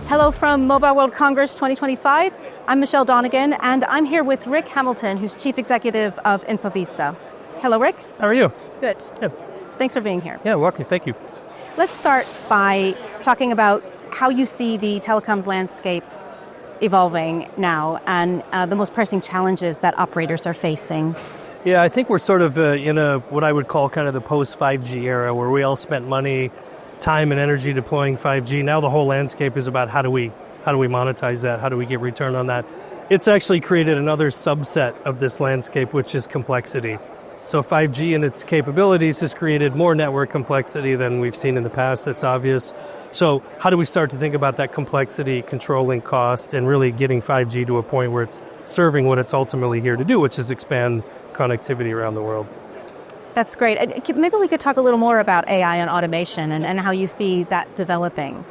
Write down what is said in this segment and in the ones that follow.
Hello from Mobile World Congress 2025. I'm Michelle Donegan, and I'm here with Rick Hamilton, who's Chief Executive of Infovista. Hello, Rick. How are you? Good. Good. Thanks for being here. Yeah, welcome. Thank you. Let's start by talking about how you see the telecoms landscape evolving now and the most pressing challenges that operators are facing. Yeah, I think we're sort of in a what I would call kind of the post-5G era where we all spent money, time, and energy deploying 5G. Now the whole landscape is about how do we monetize that? How do we get return on that? It's actually created another subset of this landscape, which is complexity. So 5G and its capabilities has created more network complexity than we've seen in the past. That's obvious. So how do we start to think about that complexity, controlling cost, and really getting 5G to a point where it's serving what it's ultimately here to do, which is expand connectivity around the world? That's great. Maybe we could talk a little more about AI and automation and how you see that developing.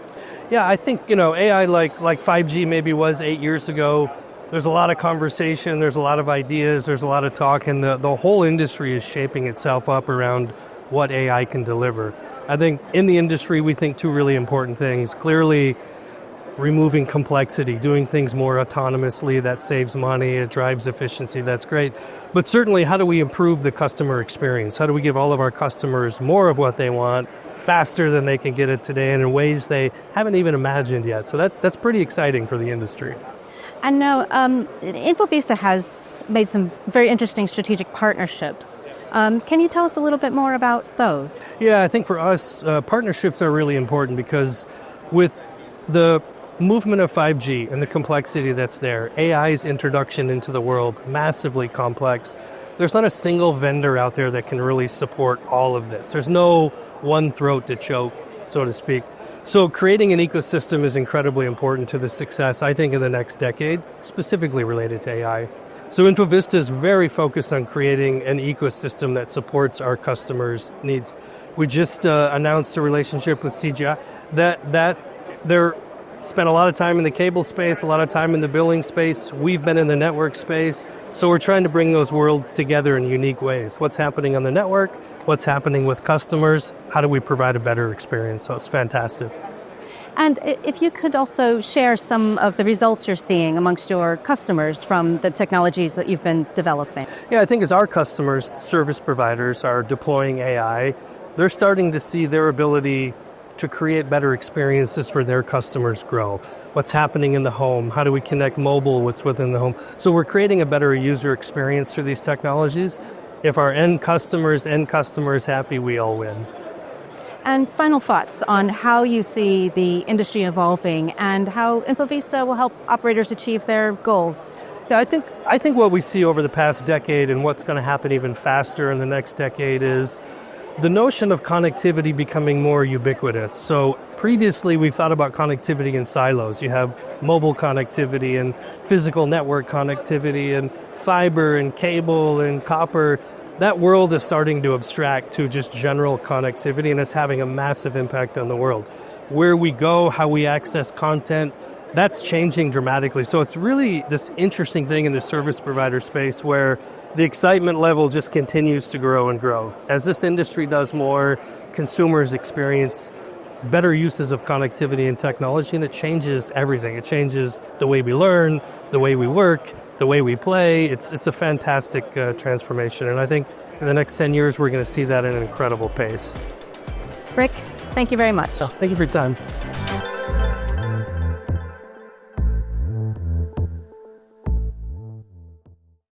Yeah, I think, AI like 5G maybe was 8 years ago. There's a lot of conversation, there's a lot of ideas, there's a lot of talk, and the whole industry is shaping itself up around what AI can deliver. I think in the industry, we think two really important things. Clearly, removing complexity, doing things more autonomously, that saves money, it drives efficiency, that's great. But certainly, how do we improve the customer experience? How do we give all of our customers more of what they want, faster than they can get it today, and in ways they haven't even imagined yet? So that's pretty exciting for the industry. And now, Infovista has made some very interesting strategic partnerships. Can you tell us a little bit more about those? Yeah, I think for us, partnerships are really important because with the movement of 5G and the complexity that's there, AI's introduction into the world, massively complex. There's not a single vendor out there that can really support all of this. There's no one throat to choke, so to speak. So creating an ecosystem is incredibly important to the success, I think, in the next decade, specifically related to AI. So Infovista is very focused on creating an ecosystem that supports our customers' needs. We just announced a relationship with CGI that they're spent a lot of time in the cable space, a lot of time in the billing space. We've been in the network space. So we're trying to bring those worlds together in unique ways. What's happening on the network? What's happening with customers? How do we provide a better experience? So it's fantastic. And if you could also share some of the results you're seeing amongst your customers from the technologies that you've been developing. Yeah, I think as our customers, service providers, are deploying AI, they're starting to see their ability to create better experiences for their customers grow. What's happening in the home? How do we connect mobile, what's within the home? So we're creating a better user experience through these technologies. If our end customers happy, we all win. And final thoughts on how you see the industry evolving and how Infovista will help operators achieve their goals. Yeah, I think what we see over the past decade and what's going to happen even faster in the next decade is the notion of connectivity becoming more ubiquitous. So previously we've thought about connectivity in silos. You have mobile connectivity and physical network connectivity and fiber and cable and copper. That world is starting to abstract to just general connectivity, and it's having a massive impact on the world. Where we go, how we access content, that's changing dramatically. So it's really this interesting thing in the service provider space where the excitement level just continues to grow and grow. As this industry does more, consumers experience better uses of connectivity and technology, and it changes everything. It changes the way we learn, the way we work, the way we play. It's a fantastic transformation, and I think in the next 10 years we're going to see that at an incredible pace. Rick, thank you very much. Thank you for your time.